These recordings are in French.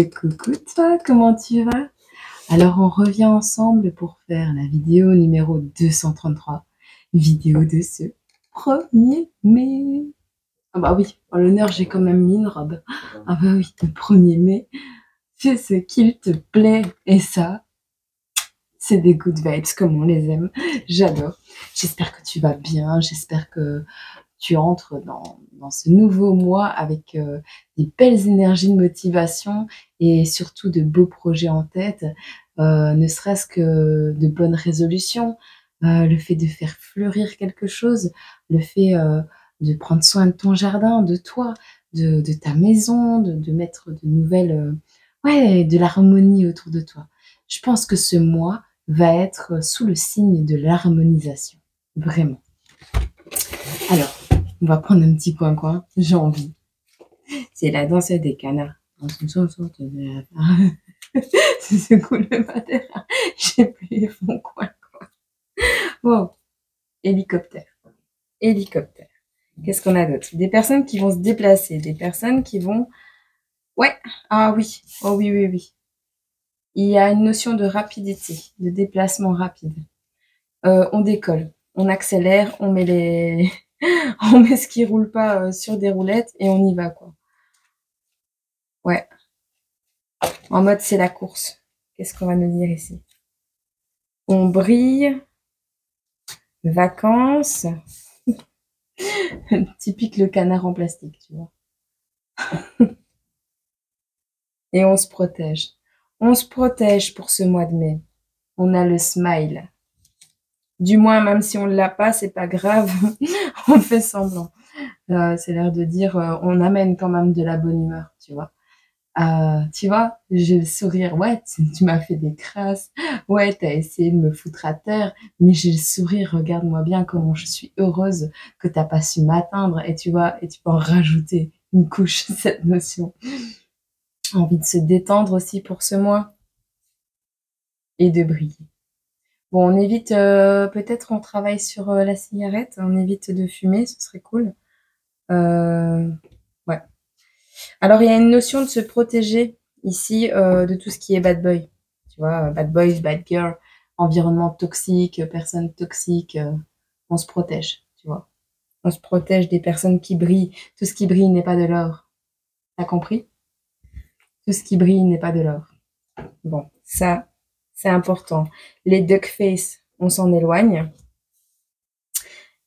Coucou toi, comment tu vas? Alors on revient ensemble pour faire la vidéo numéro 233, vidéo de ce 1er mai. Ah bah oui, en l'honneur j'ai quand même mis une robe. Ah bah oui, le 1er mai, fais ce qu'il te plaît. Et ça, c'est des good vibes comme on les aime. J'adore. J'espère que tu vas bien, j'espère que tu entres dans ce nouveau mois avec des belles énergies de motivation et surtout de beaux projets en tête, ne serait-ce que de bonnes résolutions, le fait de faire fleurir quelque chose, le fait de prendre soin de ton jardin, de toi, de ta maison, de mettre de nouvelles, ouais, de l'harmonie autour de toi. Je pense que ce mois va être sous le signe de l'harmonisation, vraiment. Alors, on va prendre un petit coin-coin, j'ai envie. C'est la danse des canards. C'est ce coup le matin. J'ai plus mon coin-coin. Wow. Hélicoptère. Hélicoptère. Qu'est-ce qu'on a d'autre? Des personnes qui vont se déplacer, des personnes qui vont... Ouais, ah oui, oh oui, oui, oui. Il y a une notion de rapidité, de déplacement rapide. On décolle, on accélère, on met les... on met ce qui roule pas sur des roulettes et on y va, quoi. Ouais. En mode, c'est la course. Qu'est-ce qu'on va nous dire ici? On brille. Vacances. Typique le canard en plastique, tu vois. Et on se protège. On se protège pour ce mois de mai. On a le smile. Du moins, même si on ne l'a pas, c'est pas grave. On fait semblant. C'est l'air de dire, on amène quand même de la bonne humeur, tu vois. Tu vois, j'ai le sourire. Ouais, tu m'as fait des crasses. Ouais, t'as essayé de me foutre à terre. Mais j'ai le sourire. Regarde-moi bien comment je suis heureuse que t'as pas su m'atteindre. Et tu vois, et tu peux en rajouter une couche, cette notion. Envie de se détendre aussi pour ce mois. Et de briller. Bon, on évite, peut-être on travaille sur la cigarette. On évite de fumer, ce serait cool. Ouais. Alors, il y a une notion de se protéger ici de tout ce qui est bad boy. Tu vois, bad boys, bad girl, environnement toxique, personnes toxiques. On se protège, tu vois. On se protège des personnes qui brillent. Tout ce qui brille n'est pas de l'or. T'as compris? Tout ce qui brille n'est pas de l'or. Bon, ça, c'est important. Les duck face, on s'en éloigne.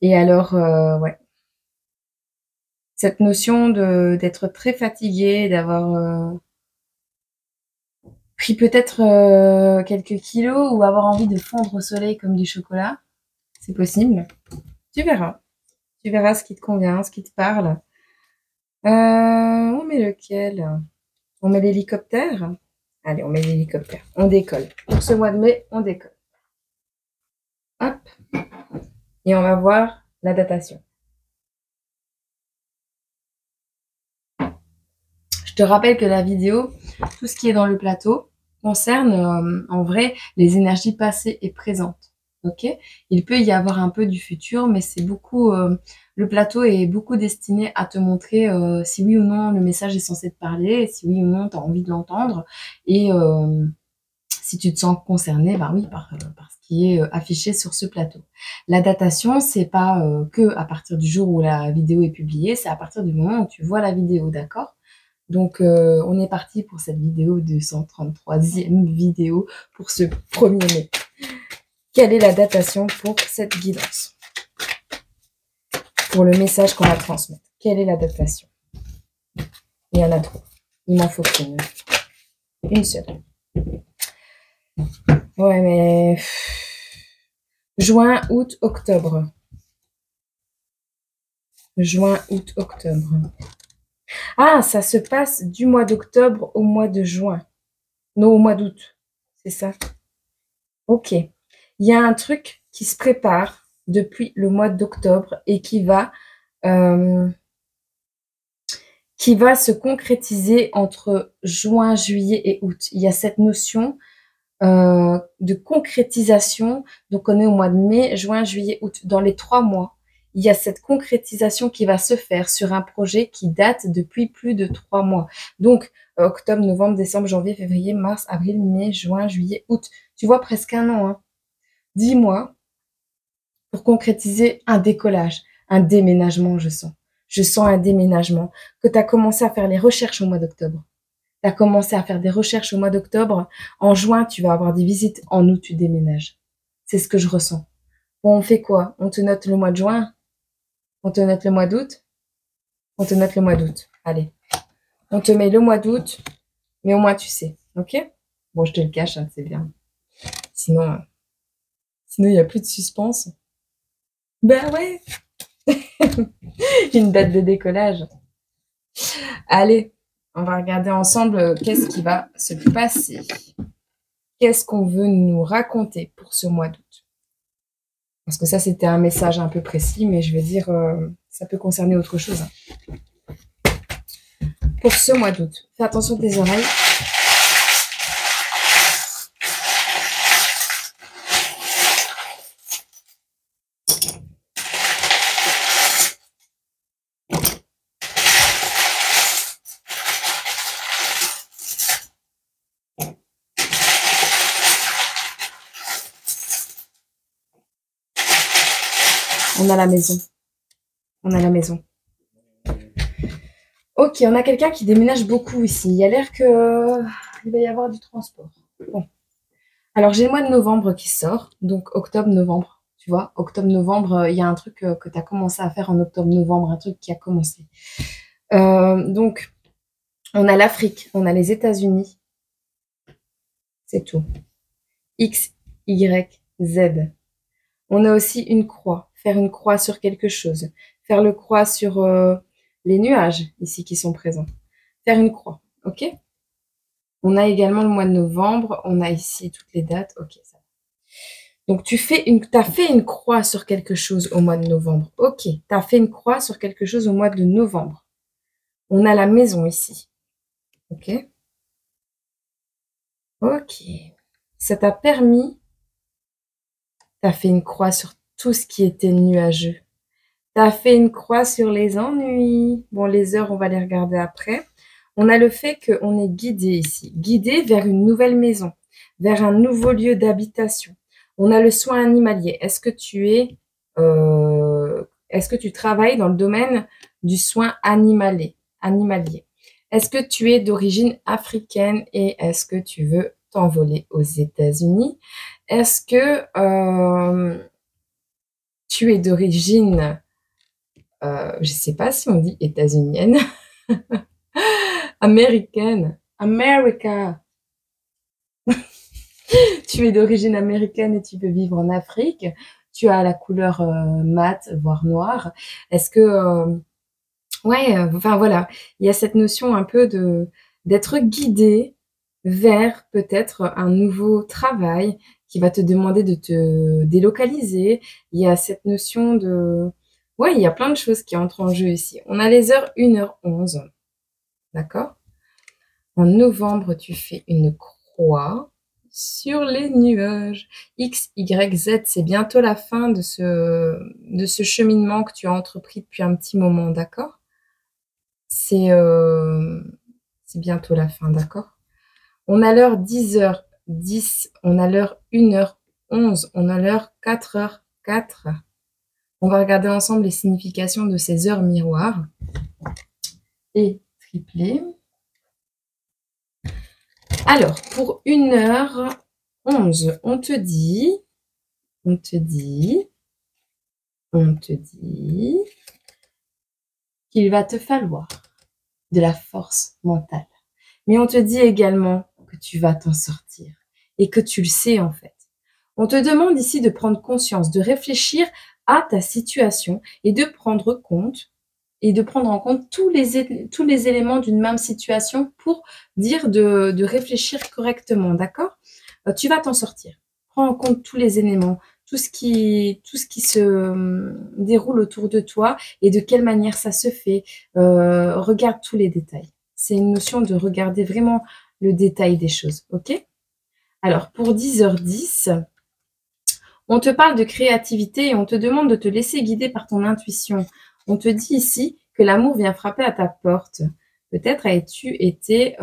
Et alors, ouais. Cette notion d'être très fatigué, d'avoir pris peut-être quelques kilos ou avoir envie de fondre au soleil comme du chocolat, c'est possible. Tu verras. Tu verras ce qui te convient, ce qui te parle. On met lequel? On met l'hélicoptère? Allez, on met l'hélicoptère. On décolle. Pour ce mois de mai, on décolle. Hop. Et on va voir la datation. Je te rappelle que la vidéo, tout ce qui est dans le plateau, concerne en vrai les énergies passées et présentes. Ok? Il peut y avoir un peu du futur, mais c'est beaucoup... le plateau est beaucoup destiné à te montrer si oui ou non le message est censé te parler, si oui ou non tu as envie de l'entendre. Et si tu te sens concerné, bah oui, par ce qui est affiché sur ce plateau. La datation, c'est pas que à partir du jour où la vidéo est publiée, c'est à partir du moment où tu vois la vidéo, d'accord? Donc, on est parti pour cette vidéo, 233e vidéo pour ce 1er mai. Quelle est la datation pour cette guidance? Pour le message qu'on va transmettre. Quelle est la datation? Il y en a trop. Il m'en faut qu'une. Une seule. Ouais, mais... Juin, août, octobre. Juin, août, octobre. Ah, ça se passe du mois d'octobre au mois de juin. Non, au mois d'août. C'est ça? Ok. Il y a un truc qui se prépare depuis le mois d'octobre et qui va se concrétiser entre juin, juillet et août. Il y a cette notion de concrétisation. Donc, on est au mois de mai, juin, juillet, août. Dans les 3 mois, il y a cette concrétisation qui va se faire sur un projet qui date depuis plus de 3 mois. Donc, octobre, novembre, décembre, janvier, février, mars, avril, mai, juin, juillet, août. Tu vois, presque un an, hein. 10 mois pour concrétiser un décollage, un déménagement, je sens. Je sens un déménagement, que tu as commencé à faire les recherches au mois d'octobre. Tu as commencé à faire des recherches au mois d'octobre. En juin, tu vas avoir des visites. En août, tu déménages. C'est ce que je ressens. Bon, on fait quoi? On te note le mois de juin? On te note le mois d'août? On te note le mois d'août. Allez. On te met le mois d'août, mais au moins tu sais. Ok? Bon, je te le cache, hein, c'est bien. Sinon, il n'y a plus de suspense. Ben ouais. Une date de décollage. Allez, on va regarder ensemble qu'est-ce qui va se passer. Qu'est-ce qu'on veut nous raconter pour ce mois d'août? Parce que ça, c'était un message un peu précis, mais je vais dire, ça peut concerner autre chose. Pour ce mois d'août, fais attention à tes oreilles. On a la maison. On a la maison. Ok, on a quelqu'un qui déménage beaucoup ici. Il y a l'air qu'il va y avoir du transport. Bon. Alors, j'ai le mois de novembre qui sort. Donc, octobre-novembre. Tu vois, octobre-novembre, il y a un truc que tu as commencé à faire en octobre-novembre. Un truc qui a commencé. Donc, on a l'Afrique. On a les États-Unis. C'est tout. X, Y, Z. On a aussi une croix. Faire une croix sur quelque chose. Faire le croix sur les nuages ici qui sont présents. Faire une croix, ok? On a également le mois de novembre. On a ici toutes les dates. Ok, ça va. Donc, t'as fait une croix sur quelque chose au mois de novembre. Ok, tu as fait une croix sur quelque chose au mois de novembre. On a la maison ici. Ok? Ok. Ça t'a permis. Tu as fait une croix sur tout ce qui était nuageux. Tu as fait une croix sur les ennuis. Bon, les heures, on va les regarder après. On a le fait qu'on est guidé ici. Guidé vers une nouvelle maison, vers un nouveau lieu d'habitation. On a le soin animalier. Est-ce que tu travailles dans le domaine du soin animalier? Est-ce que tu es d'origine africaine et est-ce que tu veux t'envoler aux États-Unis? Est-ce que tu es d'origine, je ne sais pas si on dit états-unienne, américaine, America. Tu es d'origine américaine et tu veux vivre en Afrique. Tu as la couleur mate, voire noire. Est-ce que, enfin voilà, il y a cette notion un peu d'être guidé vers peut-être un nouveau travail qui va te demander de te délocaliser. Il y a cette notion ouais, il y a plein de choses qui entrent en jeu ici. On a les heures 1h11, d'accord? En novembre, tu fais une croix sur les nuages. X, Y, Z, c'est bientôt la fin de ce cheminement que tu as entrepris depuis un petit moment, d'accord? C'est bientôt la fin, d'accord? On a l'heure 10h10, on a l'heure 1h11, on a l'heure 4h04. On va regarder ensemble les significations de ces heures miroirs. Et triplé. Alors, pour 1h11, on te dit qu'il va te falloir de la force mentale. Mais on te dit également que tu vas t'en sortir et que tu le sais en fait. On te demande ici de prendre conscience, de réfléchir à ta situation et de prendre en compte tous les éléments d'une même situation pour dire de réfléchir correctement, d'accord? Tu vas t'en sortir. Prends en compte tous les éléments, tout ce qui se déroule autour de toi et de quelle manière ça se fait. Regarde tous les détails. C'est une notion de regarder vraiment le détail des choses, ok? Alors, pour 10h10, On te parle de créativité et on te demande de te laisser guider par ton intuition. On te dit ici que l'amour vient frapper à ta porte. Peut-être as-tu été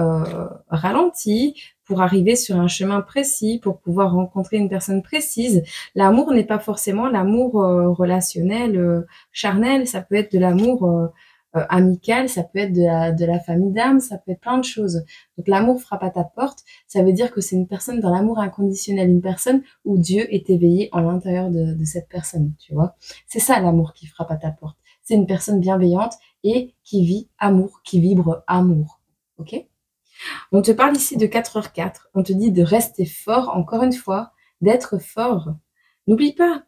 ralenti pour arriver sur un chemin précis, pour pouvoir rencontrer une personne précise. L'amour n'est pas forcément l'amour relationnel, charnel, ça peut être de l'amour amical, ça peut être de la famille d'âme, ça peut être plein de choses. Donc l'amour frappe à ta porte, ça veut dire que c'est une personne dans l'amour inconditionnel, une personne où Dieu est éveillé en l'intérieur de cette personne, tu vois. C'est ça l'amour qui frappe à ta porte. C'est une personne bienveillante et qui vit amour, qui vibre amour. Ok? On te parle ici de 4h4. On te dit de rester fort, encore une fois, d'être fort. N'oublie pas.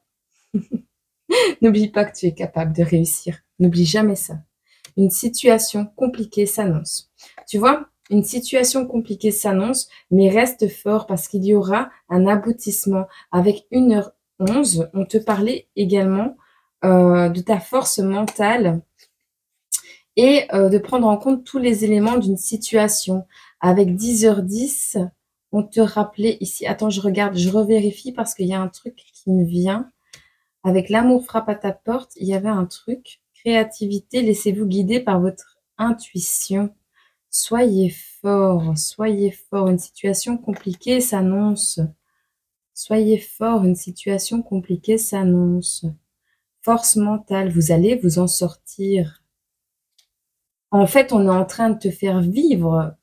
N'oublie pas que tu es capable de réussir. N'oublie jamais ça. Une situation compliquée s'annonce. Tu vois, une situation compliquée s'annonce, mais reste fort parce qu'il y aura un aboutissement. Avec 1h11, on te parlait également de ta force mentale et de prendre en compte tous les éléments d'une situation. Avec 10h10, on te rappelait ici, attends, je regarde, je revérifie parce qu'il y a un truc qui me vient. Avec l'amour frappe à ta porte, il y avait un truc. Créativité, laissez-vous guider par votre intuition. Soyez fort, soyez fort. Une situation compliquée s'annonce. Soyez fort, une situation compliquée s'annonce. Force mentale, vous allez vous en sortir. En fait, on est en train de te faire vivre.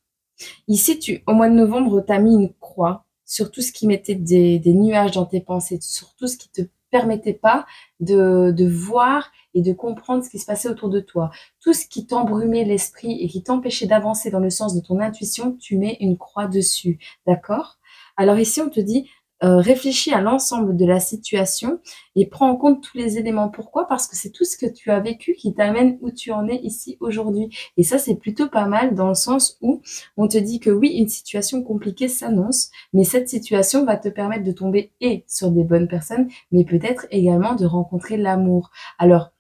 Ici, au mois de novembre, tu as mis une croix sur tout ce qui mettait des nuages dans tes pensées, sur tout ce qui te permettait pas de voir et de comprendre ce qui se passait autour de toi. Tout ce qui t'embrumait l'esprit et qui t'empêchait d'avancer dans le sens de ton intuition, tu mets une croix dessus. D'accord? Alors ici, on te dit, réfléchis à l'ensemble de la situation et prends en compte tous les éléments. Pourquoi? Parce que c'est tout ce que tu as vécu qui t'amène où tu en es ici aujourd'hui. Et ça, c'est plutôt pas mal dans le sens où on te dit que oui, une situation compliquée s'annonce, mais cette situation va te permettre de tomber et sur des bonnes personnes, mais peut-être également de rencontrer l'amour. Alors,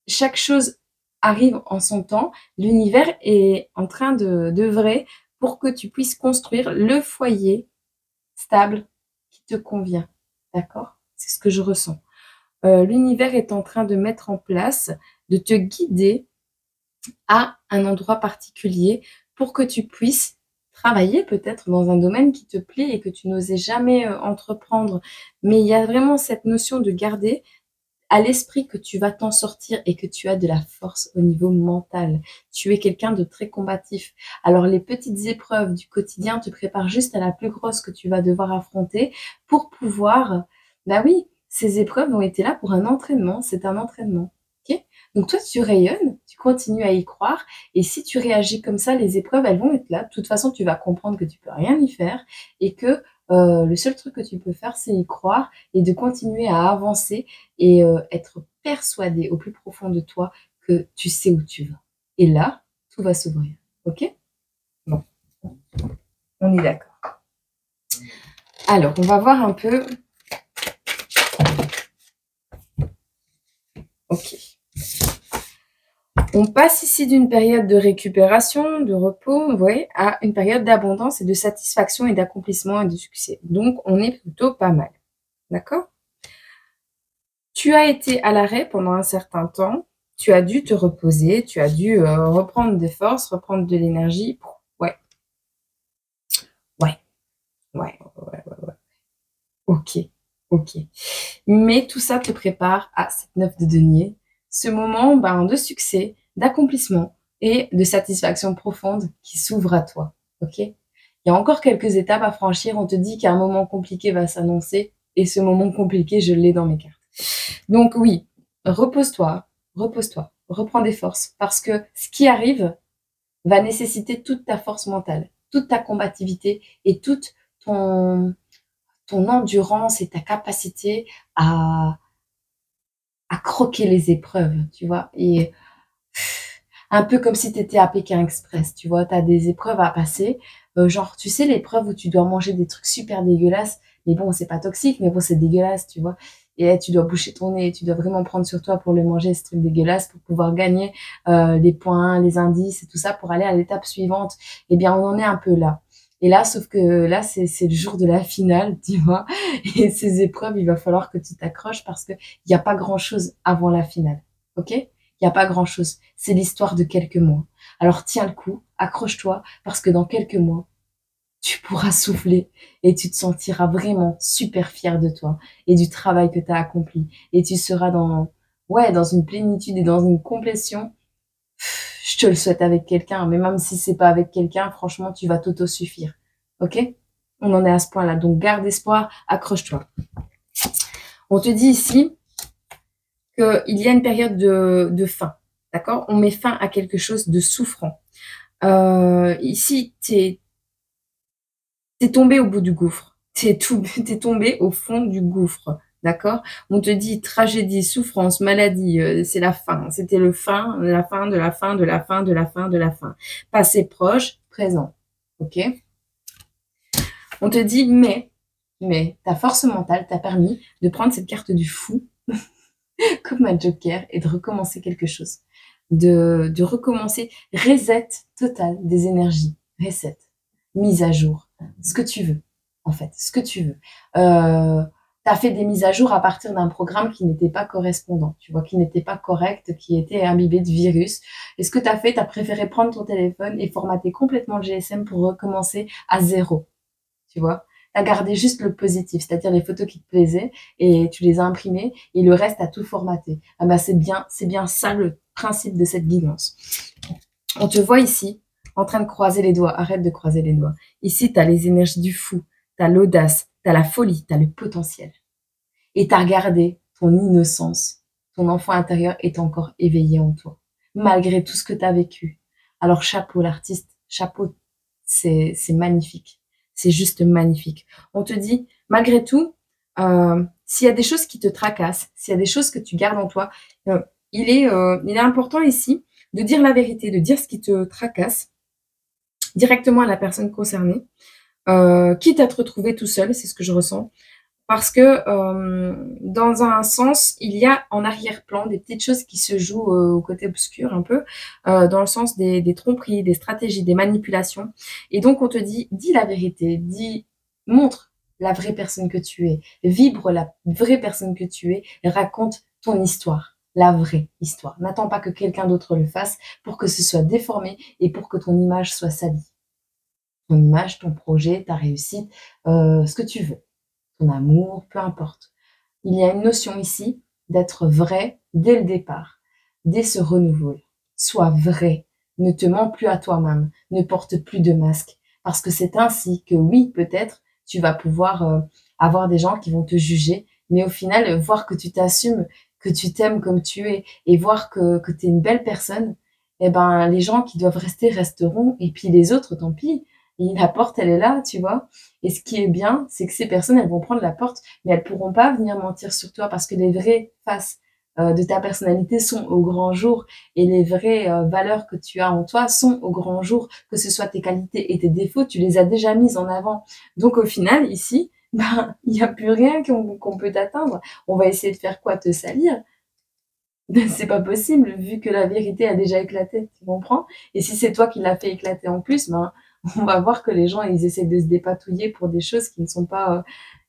chaque chose arrive en son temps. L'univers est en train d'œuvrer pour que tu puisses construire le foyer stable qui te convient. D'accord? C'est ce que je ressens. L'univers est en train de mettre en place, de te guider à un endroit particulier pour que tu puisses travailler peut-être dans un domaine qui te plaît et que tu n'osais jamais entreprendre. Mais il y a vraiment cette notion de garder à l'esprit que tu vas t'en sortir et que tu as de la force au niveau mental. Tu es quelqu'un de très combatif. Alors les petites épreuves du quotidien te préparent juste à la plus grosse que tu vas devoir affronter pour pouvoir, bah oui, ces épreuves ont été là pour un entraînement, c'est un entraînement. Ok? Donc toi, tu rayonnes, tu continues à y croire, et si tu réagis comme ça, les épreuves, elles vont être là. De toute façon, tu vas comprendre que tu peux rien y faire et que le seul truc que tu peux faire, c'est y croire et de continuer à avancer et être persuadé au plus profond de toi que tu sais où tu vas. Et là, tout va s'ouvrir. Ok? Bon, on est d'accord. Alors, on va voir un peu. Ok. On passe ici d'une période de récupération, de repos, vous voyez, à une période d'abondance et de satisfaction et d'accomplissement et de succès. Donc, on est plutôt pas mal. D'accord? Tu as été à l'arrêt pendant un certain temps. Tu as dû te reposer. Tu as dû reprendre des forces, reprendre de l'énergie. Ouais. Ouais. Ouais. Ok. Ok. Mais tout ça te prépare à cette 9 de denier, ce moment de succès, d'accomplissement et de satisfaction profonde qui s'ouvre à toi. Ok? Il y a encore quelques étapes à franchir. On te dit qu'un moment compliqué va s'annoncer et ce moment compliqué, je l'ai dans mes cartes. Donc oui, repose-toi, repose-toi, reprends des forces parce que ce qui arrive va nécessiter toute ta force mentale, toute ta combativité et toute ton endurance et ta capacité à croquer les épreuves, tu vois. Et un peu comme si tu étais à Pékin Express, tu vois. Tu as des épreuves à passer. Genre, tu sais, l'épreuve où tu dois manger des trucs super dégueulasses. Mais bon, c'est pas toxique, mais bon, c'est dégueulasse, tu vois. Et tu dois boucher ton nez, tu dois vraiment prendre sur toi pour le manger, ce truc dégueulasse, pour pouvoir gagner les points, les indices et tout ça pour aller à l'étape suivante. Eh bien, on en est un peu là. Et là, sauf que là, c'est le jour de la finale, tu vois. Et ces épreuves, il va falloir que tu t'accroches parce que il n'y a pas grand-chose avant la finale. OK? Il n'y a pas grand-chose. C'est l'histoire de quelques mois. Alors tiens le coup, accroche-toi parce que dans quelques mois, tu pourras souffler et tu te sentiras vraiment super fier de toi et du travail que tu as accompli. Et tu seras ouais, dans une plénitude et dans une complétion. Je te le souhaite avec quelqu'un, mais même si c'est pas avec quelqu'un, franchement, tu vas t'auto-suffire. OK? On en est à ce point-là. Donc, garde espoir, accroche-toi. On te dit ici qu'il y a une période de fin. D'accord? On met fin à quelque chose de souffrant. Ici, t'es tombé au bout du gouffre. T'es tombé au fond du gouffre. D'accord? On te dit tragédie, souffrance, maladie, c'est la fin. C'était la fin de la fin de la fin de la fin de la fin. Passé proche, présent. OK? On te dit mais ta force mentale t'a permis de prendre cette carte du fou comme un joker et de recommencer quelque chose. De recommencer, reset total des énergies, reset, mise à jour, ce que tu veux, en fait, ce que tu veux. Tu as fait des mises à jour à partir d'un programme qui n'était pas correspondant, tu vois, qui n'était pas correct, qui était imbibé de virus. Et ce que tu as fait, tu as préféré prendre ton téléphone et formater complètement le GSM pour recommencer à zéro, tu vois. Tu as gardé juste le positif, c'est-à-dire les photos qui te plaisaient et tu les as imprimées et le reste a tout formaté. Ah bah c'est bien ça le principe de cette guidance. On te voit ici en train de croiser les doigts. Arrête de croiser les doigts. Ici, tu as les énergies du fou, tu as l'audace, tu as la folie, tu as le potentiel. Et tu as regardé ton innocence. Ton enfant intérieur est encore éveillé en toi, malgré tout ce que tu as vécu. Alors chapeau l'artiste, chapeau, c'est magnifique. C'est juste magnifique. On te dit, malgré tout, s'il y a des choses qui te tracassent, s'il y a des choses que tu gardes en toi, il est important ici de dire la vérité, de dire ce qui te tracasse directement à la personne concernée, quitte à te retrouver tout seul, c'est ce que je ressens. Parce que dans un sens, il y a en arrière-plan des petites choses qui se jouent au côté obscur un peu, dans le sens des tromperies, des stratégies, des manipulations. Et donc on te dit, dis la vérité, montre la vraie personne que tu es, vibre la vraie personne que tu es, et raconte ton histoire, la vraie histoire. N'attends pas que quelqu'un d'autre le fasse pour que ce soit déformé et pour que ton image soit salie. Ton image, ton projet, ta réussite, ce que tu veux, ton amour, peu importe. Il y a une notion ici d'être vrai dès le départ, dès ce renouveau. Sois vrai, ne te mens plus à toi-même, ne porte plus de masque, parce que c'est ainsi que oui, peut-être, tu vas pouvoir avoir des gens qui vont te juger, mais au final, voir que tu t'assumes, que tu t'aimes comme tu es, et voir que tu es une belle personne, eh ben, les gens qui doivent rester resteront, et puis les autres, tant pis. Et la porte, elle est là, tu vois. Et ce qui est bien, c'est que ces personnes, elles vont prendre la porte, mais elles pourront pas venir mentir sur toi parce que les vraies faces de ta personnalité sont au grand jour et les vraies valeurs que tu as en toi sont au grand jour, que ce soit tes qualités et tes défauts, tu les as déjà mises en avant. Donc au final, ici, ben, il n'y a plus rien qu'on peut t'atteindre. On va essayer de faire quoi? Te salir? Ben, c'est pas possible, vu que la vérité a déjà éclaté, tu comprends? Et si c'est toi qui l'as fait éclater en plus, ben, on va voir que les gens, ils essaient de se dépatouiller pour des choses qui ne sont pas,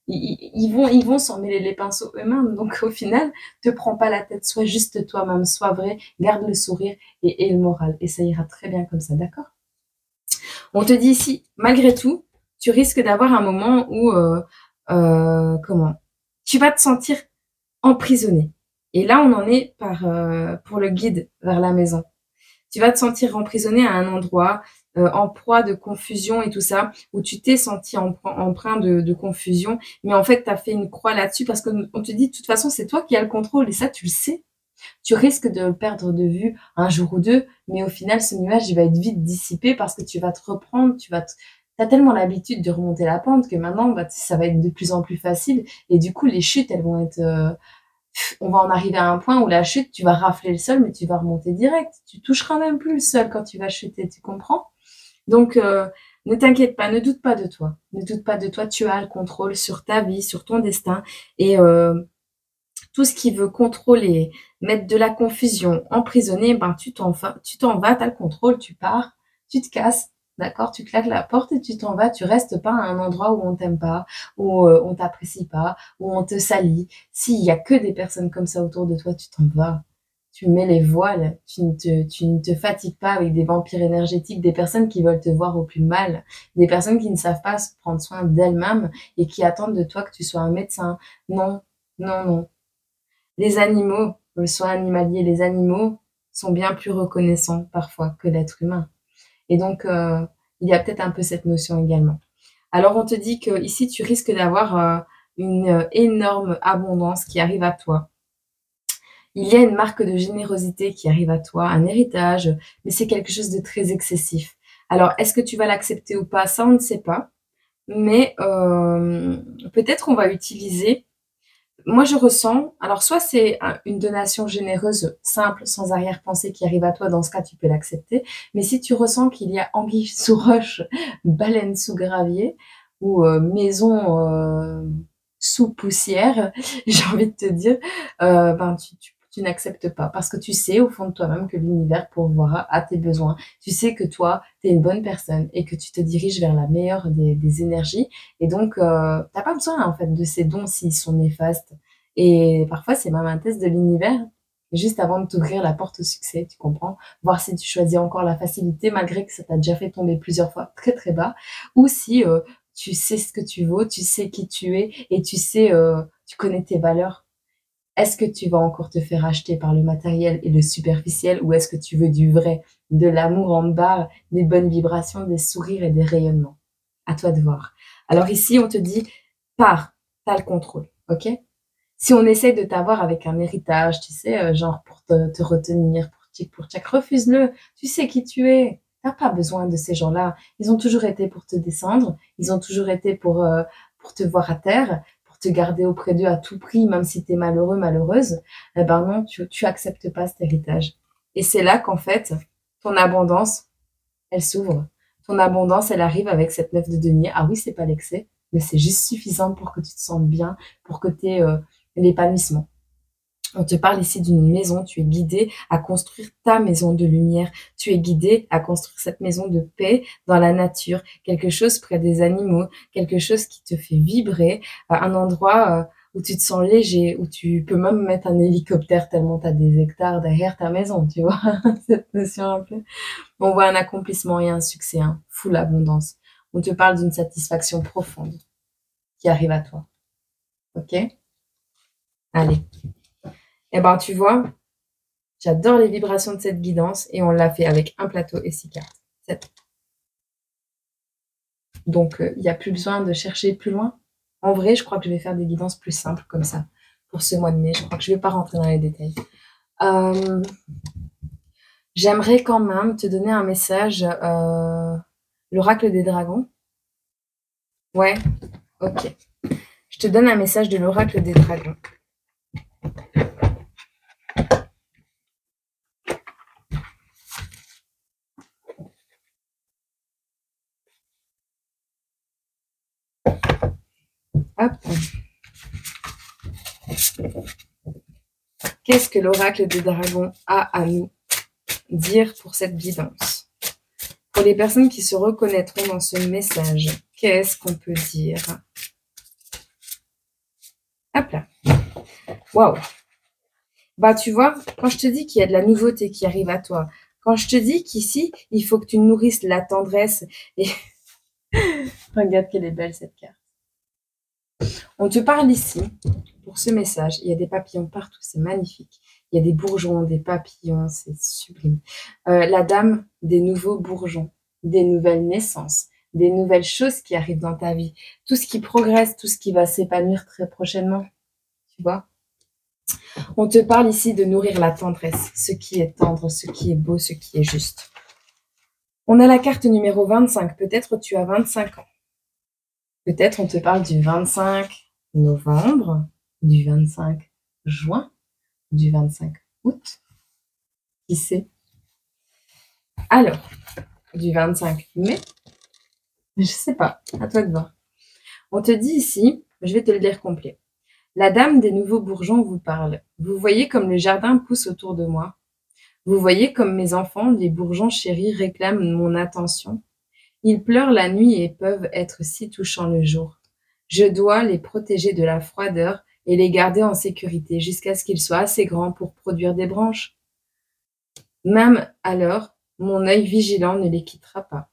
ils vont s'en mêler les pinceaux eux-mêmes. Donc au final, te prends pas la tête, sois juste toi-même, sois vrai, garde le sourire et le moral. Et ça ira très bien comme ça, d'accord? On te dit ici, malgré tout, tu risques d'avoir un moment où, comment? Tu vas te sentir emprisonné. Et là, on en est pour le guide vers la maison. Tu vas te sentir emprisonné à un endroit, en proie de confusion et tout ça, où tu t'es senti empreint de confusion, mais en fait, tu as fait une croix là-dessus parce qu'on te dit, de toute façon, c'est toi qui as le contrôle et ça, tu le sais. Tu risques de le perdre de vue un jour ou deux, mais au final, ce nuage, il va être vite dissipé parce que tu vas te reprendre, t'as tellement l'habitude de remonter la pente que maintenant, bah, ça va être de plus en plus facile et du coup, les chutes, elles vont être on va en arriver à un point où la chute, tu vas rafler le sol, mais tu vas remonter direct. Tu toucheras même plus le sol quand tu vas chuter, tu comprends? Donc, ne t'inquiète pas, ne doute pas de toi. Ne doute pas de toi, tu as le contrôle sur ta vie, sur ton destin. Et tout ce qui veut contrôler, mettre de la confusion, emprisonner, ben tu t'en vas, tu as le contrôle, tu pars, tu te casses, d'accord? Tu claques la porte et tu t'en vas. Tu restes pas à un endroit où on t'aime pas, où on t'apprécie pas, où on te salit. S'il y a que des personnes comme ça autour de toi, tu t'en vas. Tu mets les voiles, tu ne te fatigues pas avec des vampires énergétiques, des personnes qui veulent te voir au plus mal, des personnes qui ne savent pas prendre soin d'elles-mêmes et qui attendent de toi que tu sois un médecin. Non, non, non. Les animaux, le soin animalier, les animaux sont bien plus reconnaissants parfois que l'être humain. Et donc, il y a peut-être un peu cette notion également. Alors, on te dit que ici, tu risques d'avoir une énorme abondance qui arrive à toi. Il y a une marque de générosité qui arrive à toi, un héritage, mais c'est quelque chose de très excessif. Alors, est-ce que tu vas l'accepter ou pas? Ça, on ne sait pas. Mais peut-être on va utiliser. Moi, je ressens. Alors, soit c'est une donation généreuse, simple, sans arrière-pensée qui arrive à toi. Dans ce cas, tu peux l'accepter. Mais si tu ressens qu'il y a anguille sous roche, baleine sous gravier ou maison sous poussière, j'ai envie de te dire, ben tu n'acceptes pas parce que tu sais au fond de toi-même que l'univers pourvoira à tes besoins. Tu sais que toi, tu es une bonne personne et que tu te diriges vers la meilleure des énergies. Et donc, t'as pas besoin en fait de ces dons s'ils sont néfastes. Et parfois, c'est même un test de l'univers, juste avant de t'ouvrir la porte au succès, tu comprends? Voir si tu choisis encore la facilité malgré que ça t'a déjà fait tomber plusieurs fois très très bas, ou si tu sais ce que tu vaux, tu sais qui tu es et tu sais, tu connais tes valeurs. Est-ce que tu vas encore te faire acheter par le matériel et le superficiel ou est-ce que tu veux du vrai, de l'amour en barre, des bonnes vibrations, des sourires et des rayonnements? À toi de voir. Alors ici, on te dit, pars, t'as le contrôle, ok? Si on essaye de t'avoir avec un héritage, tu sais, genre pour te retenir, pour tchac, refuse-le. Tu sais qui tu es. T'as pas besoin de ces gens-là. Ils ont toujours été pour te descendre. Ils ont toujours été pour te voir à terre, pour te garder auprès d'eux à tout prix, même si t'es malheureux, malheureuse. Eh ben non, tu acceptes pas cet héritage. Et c'est là qu'en fait, ton abondance, elle s'ouvre. Ton abondance, elle arrive avec cette neuf de denier. Ah oui, c'est pas l'excès, mais c'est juste suffisant pour que tu te sentes bien, pour que tu aies l'épanouissement. On te parle ici d'une maison, tu es guidé à construire ta maison de lumière, tu es guidé à construire cette maison de paix dans la nature, quelque chose près des animaux, quelque chose qui te fait vibrer, un endroit où tu te sens léger, où tu peux même mettre un hélicoptère tellement tu as des hectares derrière ta maison, tu vois, cette notion un peu. On voit un accomplissement et un succès, hein, full abondance. On te parle d'une satisfaction profonde qui arrive à toi. Ok? Allez. Eh ben, tu vois, j'adore les vibrations de cette guidance et on l'a fait avec un plateau et 6 cartes. 7. Donc, il n'y a plus besoin de chercher plus loin. En vrai, je crois que je vais faire des guidances plus simples comme ça pour ce mois de mai. Je crois que je ne vais pas rentrer dans les détails. J'aimerais quand même te donner un message. L'oracle des dragons. Ouais, ok. Je te donne un message de l'oracle des dragons. Hop. Qu'est-ce que l'oracle des dragons a à nous dire pour cette guidance? Pour les personnes qui se reconnaîtront dans ce message, qu'est-ce qu'on peut dire? Hop là. Waouh. Bah, tu vois, quand je te dis qu'il y a de la nouveauté qui arrive à toi, quand je te dis qu'ici, il faut que tu nourrisses la tendresse et... Regarde qu'elle est belle, cette carte. On te parle ici, pour ce message, il y a des papillons partout, c'est magnifique. Il y a des bourgeons, des papillons, c'est sublime. La dame des nouveaux bourgeons, des nouvelles naissances, des nouvelles choses qui arrivent dans ta vie. Tout ce qui progresse, tout ce qui va s'épanouir très prochainement, tu vois. On te parle ici de nourrir la tendresse, ce qui est tendre, ce qui est beau, ce qui est juste. On a la carte numéro 25, peut-être tu as 25 ans. Peut-être on te parle du 25 novembre, du 25 juin, du 25 août. Qui sait? Alors, du 25 mai, je sais pas, à toi de voir. On te dit ici, je vais te le lire complet. La dame des nouveaux bourgeons vous parle. Vous voyez comme le jardin pousse autour de moi. Vous voyez comme mes enfants, les bourgeons chéris, réclament mon attention. Ils pleurent la nuit et peuvent être si touchants le jour. Je dois les protéger de la froideur et les garder en sécurité jusqu'à ce qu'ils soient assez grands pour produire des branches. Même alors, mon œil vigilant ne les quittera pas.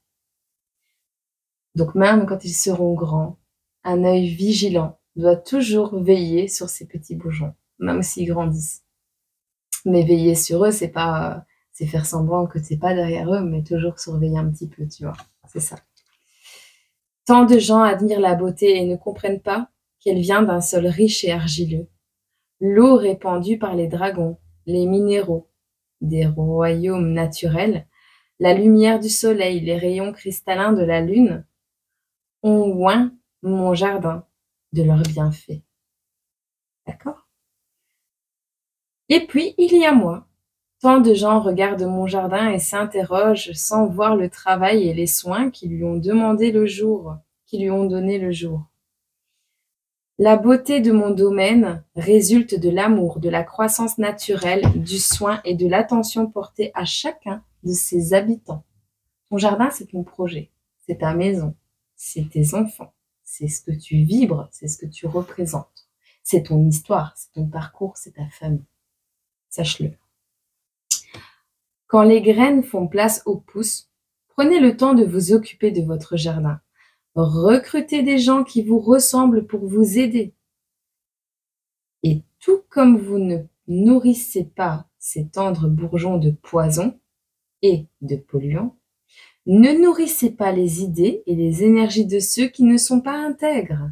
Donc même quand ils seront grands, un œil vigilant doit toujours veiller sur ces petits bourgeons, même s'ils grandissent. Mais veiller sur eux, c'est faire semblant que t'es pas derrière eux, mais toujours surveiller un petit peu, tu vois. C'est ça. Tant de gens admirent la beauté et ne comprennent pas qu'elle vient d'un sol riche et argileux. L'eau répandue par les dragons, les minéraux, des royaumes naturels, la lumière du soleil, les rayons cristallins de la lune, ont oint mon jardin de leurs bienfaits. D'accord? Et puis, il y a moi. Tant de gens regardent mon jardin et s'interrogent sans voir le travail et les soins qui lui ont donné le jour. La beauté de mon domaine résulte de l'amour, de la croissance naturelle, du soin et de l'attention portée à chacun de ses habitants. Ton jardin, c'est ton projet, c'est ta maison, c'est tes enfants, c'est ce que tu vibres, c'est ce que tu représentes. C'est ton histoire, c'est ton parcours, c'est ta famille. Sache-le. Quand les graines font place aux pousses, prenez le temps de vous occuper de votre jardin. Recrutez des gens qui vous ressemblent pour vous aider. Et tout comme vous ne nourrissez pas ces tendres bourgeons de poison et de polluants, ne nourrissez pas les idées et les énergies de ceux qui ne sont pas intègres.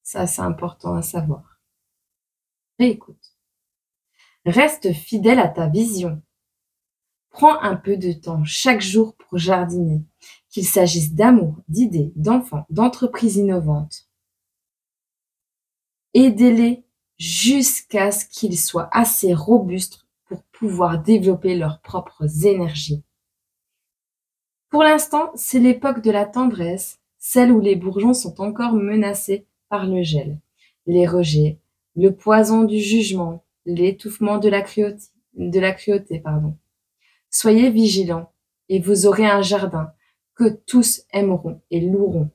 Ça, c'est important à savoir. Réécoute. Reste fidèle à ta vision. Prends un peu de temps chaque jour pour jardiner, qu'il s'agisse d'amour, d'idées, d'enfants, d'entreprises innovantes. Aidez-les jusqu'à ce qu'ils soient assez robustes pour pouvoir développer leurs propres énergies. Pour l'instant, c'est l'époque de la tendresse, celle où les bourgeons sont encore menacés par le gel, les rejets, le poison du jugement, l'étouffement de la cruauté. Soyez vigilants et vous aurez un jardin que tous aimeront et loueront.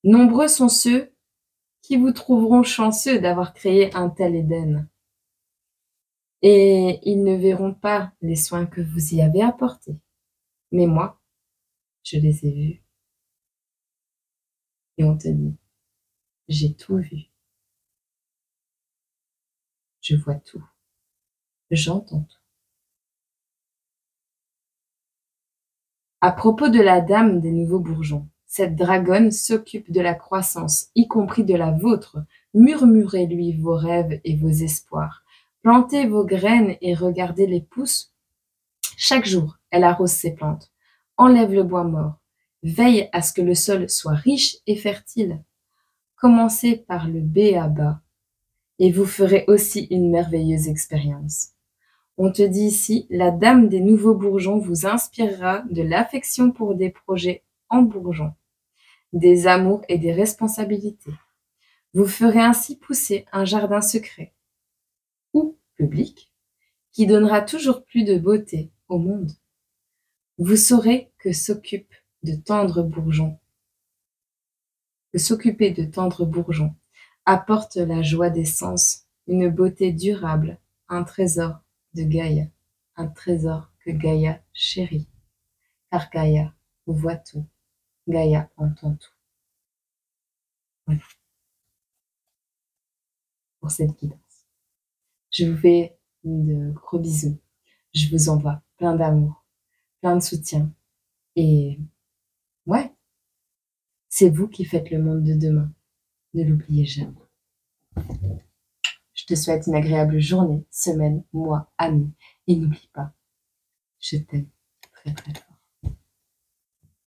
Nombreux sont ceux qui vous trouveront chanceux d'avoir créé un tel Éden. Et ils ne verront pas les soins que vous y avez apportés. Mais moi, je les ai vus. Et on te dit, j'ai tout vu. Je vois tout. J'entends tout. À propos de la dame des nouveaux bourgeons, cette dragonne s'occupe de la croissance, y compris de la vôtre. Murmurez-lui vos rêves et vos espoirs. Plantez vos graines et regardez les pousses. Chaque jour, elle arrose ses plantes, enlève le bois mort, veille à ce que le sol soit riche et fertile. Commencez par le b.a.-ba et vous ferez aussi une merveilleuse expérience. On te dit ici, la dame des nouveaux bourgeons vous inspirera de l'affection pour des projets en bourgeons, des amours et des responsabilités. Vous ferez ainsi pousser un jardin secret ou public qui donnera toujours plus de beauté au monde. Vous saurez que s'occuper de tendres bourgeons apporte la joie des sens, une beauté durable, un trésor de Gaïa, un trésor que Gaïa chérit. Car Gaïa voit tout, Gaïa entend tout. Voilà pour cette guidance. Je vous fais de gros bisous. Je vous envoie plein d'amour, plein de soutien. Et ouais, c'est vous qui faites le monde de demain. Ne l'oubliez jamais. Je te souhaite une agréable journée, semaine, mois, année. Et n'oublie pas, je t'aime très très fort.